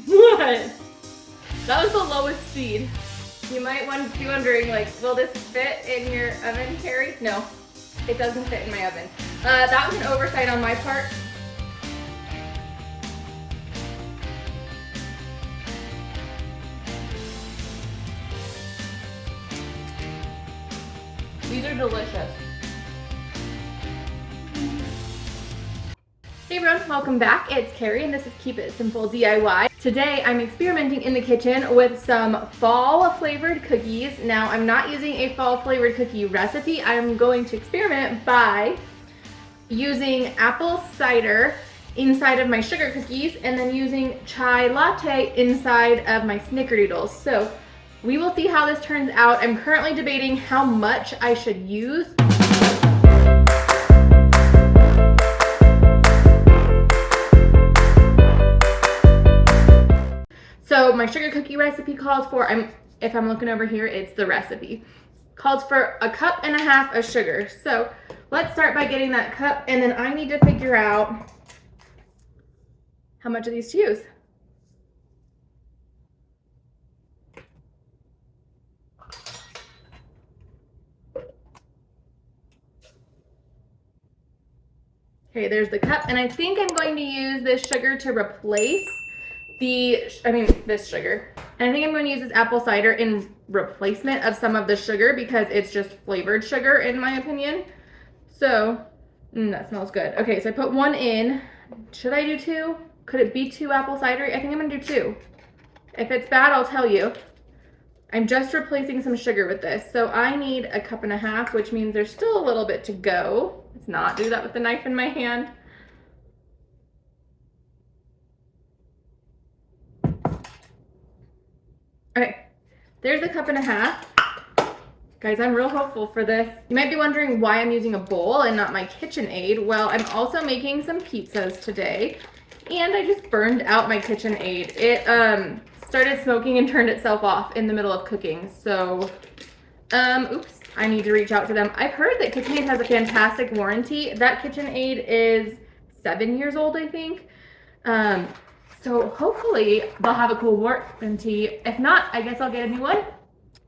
What? That was the lowest speed. You might be wondering, like, will this fit in your oven, Carrie? No, it doesn't fit in my oven. That was an oversight on my part. These are delicious. Hey everyone, welcome back. It's Carrie and this is Keep It Simple DIY. Today I'm experimenting in the kitchen with some fall flavored cookies. Now I'm not using a fall flavored cookie recipe. I'm going to experiment by using apple cider inside of my sugar cookies and then using chai latte inside of my Snickerdoodles. So we will see how this turns out. I'm currently debating how much I should use. So my sugar cookie recipe calls for, if I'm looking over here, it's the recipe. Calls for 1.5 cups of sugar. So let's start by getting that cup, and then I need to figure out how much of these to use. Okay, there's the cup, and I think I'm going to use this sugar to replace this sugar. And I think I'm going to use this apple cider in replacement of some of the sugar because it's just flavored sugar in my opinion. So, that smells good. Okay, so I put 1 in. Should I do 2? Could it be 2 apple cider? I think I'm going to do 2. If it's bad, I'll tell you. I'm just replacing some sugar with this. So I need 1.5 cups, which means there's still a little bit to go. Let's not do that with the knife in my hand. Okay, there's 1.5 cups. Guys, I'm real hopeful for this. You might be wondering why I'm using a bowl and not my KitchenAid. Well, I'm also making some pizzas today, and I just burned out my KitchenAid. It started smoking and turned itself off in the middle of cooking. So, oops, I need to reach out to them. I've heard that KitchenAid has a fantastic warranty. That KitchenAid is 7 years old, I think. So hopefully they'll have a cool warranty. If not, I guess I'll get a new one.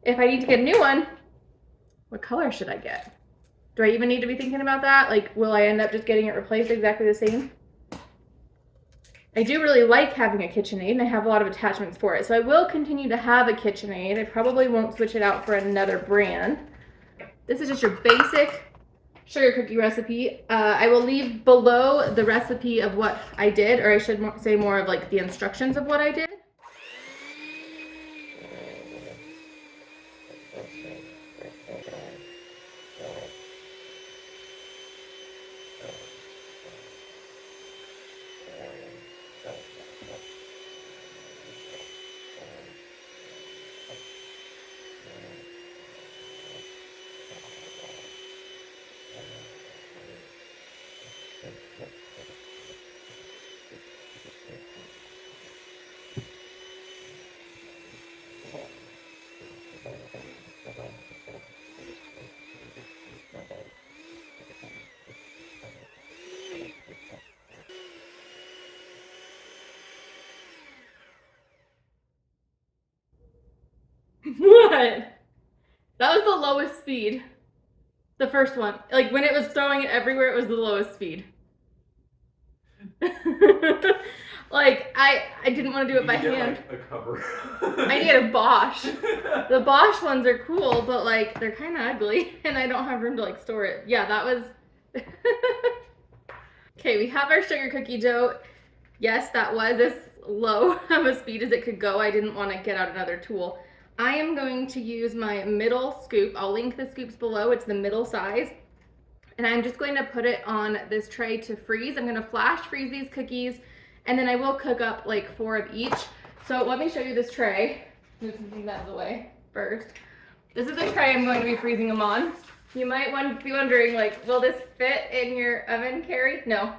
If I need to get a new one, what color should I get? Do I even need to be thinking about that? Like, will I end up just getting it replaced exactly the same? I do really like having a KitchenAid and I have a lot of attachments for it. So I will continue to have a KitchenAid. I probably won't switch it out for another brand. This is just your basic sugar cookie recipe. I will leave below the recipe of what I did, or I should say more of like the instructions of what I did. What? That was the lowest speed. The first one. Like when it was throwing it everywhere, it was the lowest speed. Like I didn't want to do it by hand. Like a cover. I need a Bosch. The Bosch ones are cool, but like they're kind of ugly and I don't have room to like store it. Yeah, that was Okay, we have our sugar cookie dough. Yes, that was as low of a speed as it could go. I didn't want to get out another tool. I am going to use my middle scoop. I'll link the scoops below. It's the middle size. And I'm just going to put it on this tray to freeze. I'm going to flash freeze these cookies, and then I will cook up like 4 of each. So let me show you this tray. Move something out of the way first. This is the tray I'm going to be freezing them on. You might be wondering, like, will this fit in your oven, Carrie? No,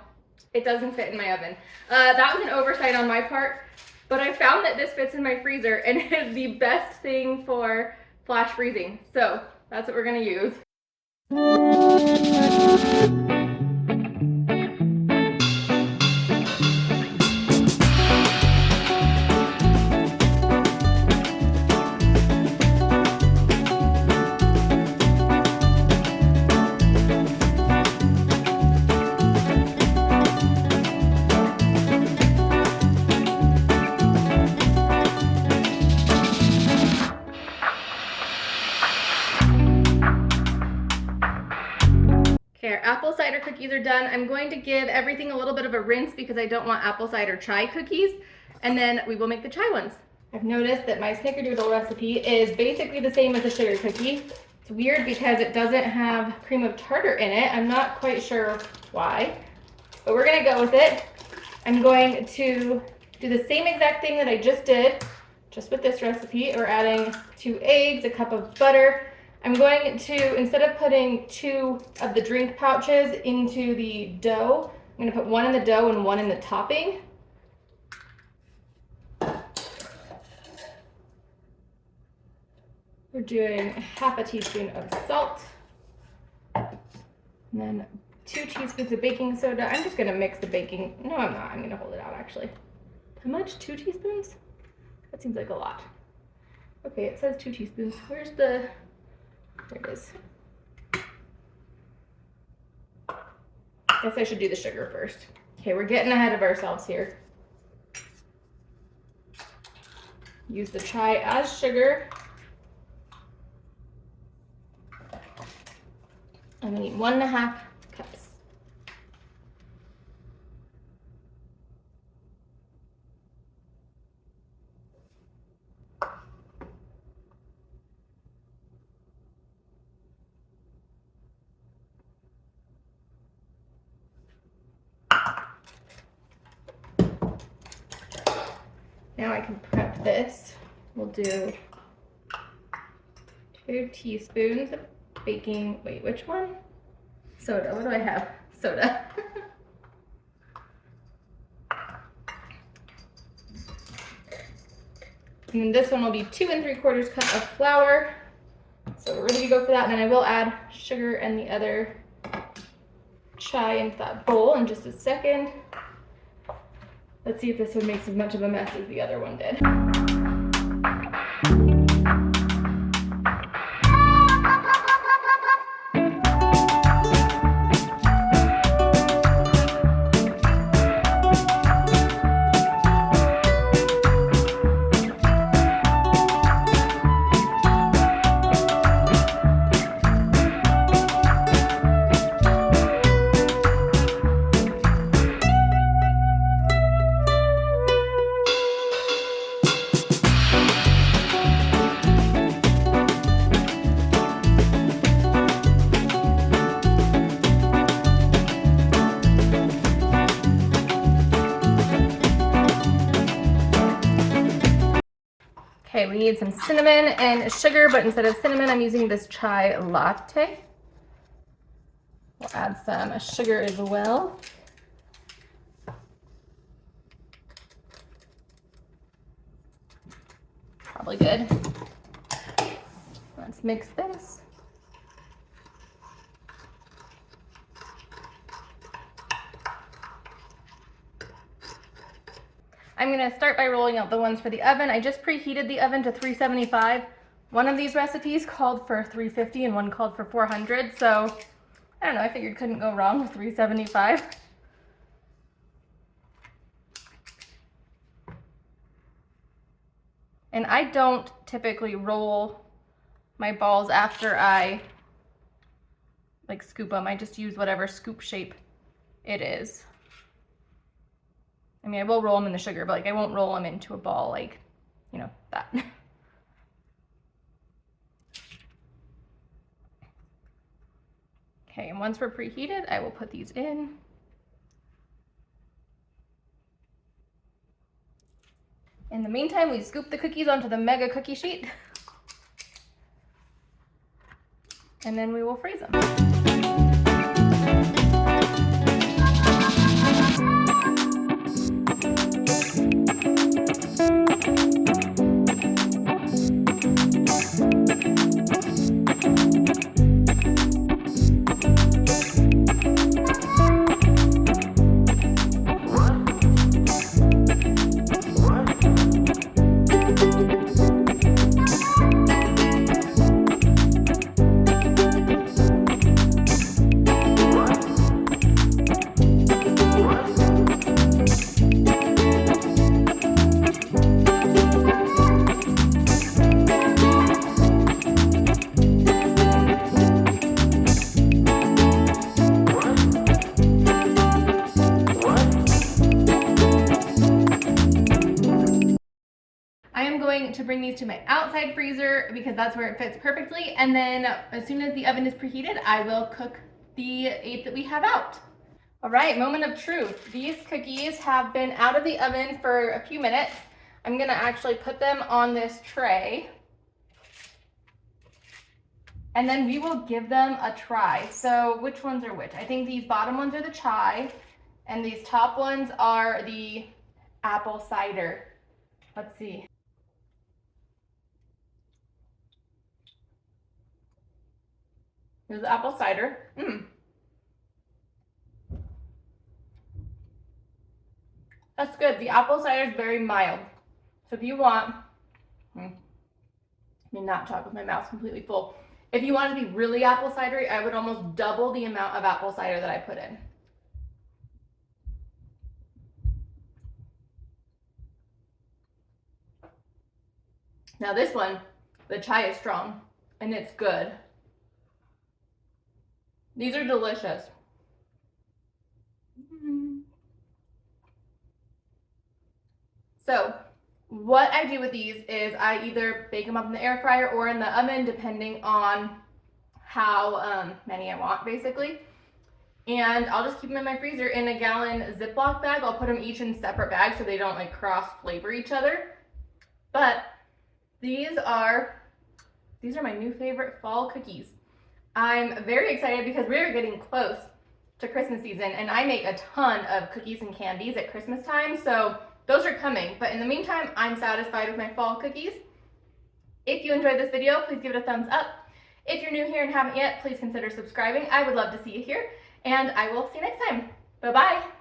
it doesn't fit in my oven. That was an oversight on my part. But I found that this fits in my freezer and it is the best thing for flash freezing. So that's what we're gonna use. cookies are done, I'm going to give everything a little bit of a rinse because I don't want apple cider chai cookies, and then we will make the chai ones. I've noticed that my Snickerdoodle recipe is basically the same as the sugar cookie. It's weird because it doesn't have cream of tartar in it. I'm not quite sure why, but we're gonna go with it. I'm going to do the same exact thing that I just did, just with this recipe. We're adding 2 eggs, a cup of butter. I'm going to, instead of putting 2 of the drink pouches into the dough, I'm gonna put 1 in the dough and 1 in the topping. We're doing half a teaspoon of salt, and then 2 teaspoons of baking soda. I'm just gonna mix the baking, no I'm not, I'm gonna hold it out actually. How much, 2 teaspoons? That seems like a lot. Okay, it says 2 teaspoons. Where's the, there it is. Guess I should do the sugar first. Okay, we're getting ahead of ourselves here. Use the chai as sugar. And we need 1.5 cups. Now I can prep this. We'll do 2 teaspoons of baking, wait, which one? Soda, what do I have? Soda. And then this one will be 2 3/4 cup of flour. So we're ready to go for that. And then I will add sugar and the other chai into that bowl in just a second. Let's see if this one makes as much of a mess as the other one did. Okay, we need some cinnamon and sugar, but instead of cinnamon, I'm using this chai latte. We'll add some sugar as well. Probably good. Let's mix this. I'm gonna start by rolling out the ones for the oven. I just preheated the oven to 375. One of these recipes called for 350 and one called for 400. So I don't know, I figured couldn't go wrong with 375. And I don't typically roll my balls after I like scoop them. I just use whatever scoop shape it is. I mean, I will roll them in the sugar, but like I won't roll them into a ball like, you know, that. Okay, and once we're preheated, I will put these in. In the meantime, we scoop the cookies onto the mega cookie sheet. And then we will freeze them. going to bring these to my outside freezer because that's where it fits perfectly. And then as soon as the oven is preheated, I will cook the 8 that we have out. All right, moment of truth. These cookies have been out of the oven for a few minutes. I'm gonna actually put them on this tray, and then we will give them a try. So which ones are which? I think these bottom ones are the chai, and these top ones are the apple cider. Let's see. Here's the apple cider. That's good. The apple cider is very mild. So if you want, let me not talk with my mouth completely full. If you want it to be really apple cidery, I would almost double the amount of apple cider that I put in. Now this one, the chai is strong and it's good. These are delicious. So what I do with these is I either bake them up in the air fryer or in the oven, depending on how many I want, basically. And I'll just keep them in my freezer in a gallon Ziploc bag. I'll put them each in separate bags so they don't like cross flavor each other. But these are my new favorite fall cookies. I'm very excited because we're getting close to Christmas season, and I make a ton of cookies and candies at Christmas time, so those are coming. But in the meantime, I'm satisfied with my fall cookies. If you enjoyed this video, please give it a thumbs up. If you're new here and haven't yet, please consider subscribing. I would love to see you here, and I will see you next time. Bye-bye.